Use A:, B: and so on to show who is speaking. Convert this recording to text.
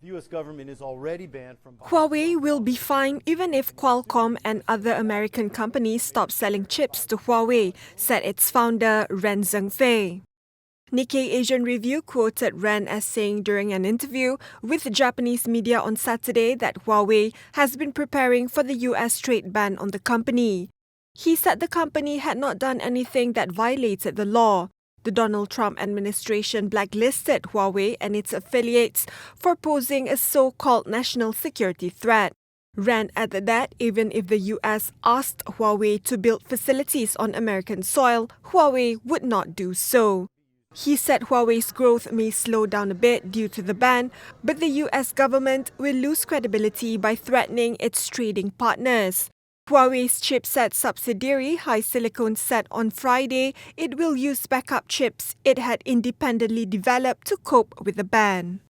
A: The U.S. government is already banned from...
B: Huawei will be fined even if Qualcomm and other American companies stop selling chips to Huawei, said its founder Ren Zhengfei. Nikkei Asian Review quoted Ren as saying during an interview with Japanese media on Saturday that Huawei has been preparing for the US trade ban on the company. He said the company had not done anything that violated the law. The Donald Trump administration blacklisted Huawei and its affiliates for posing a so-called national security threat. Ren added that even if the US asked Huawei to build facilities on American soil, Huawei would not do so. He said Huawei's growth may slow down a bit due to the ban, but the US government will lose credibility by threatening its trading partners. Huawei's chipset subsidiary HiSilicon said on Friday it will use backup chips it had independently developed to cope with the ban.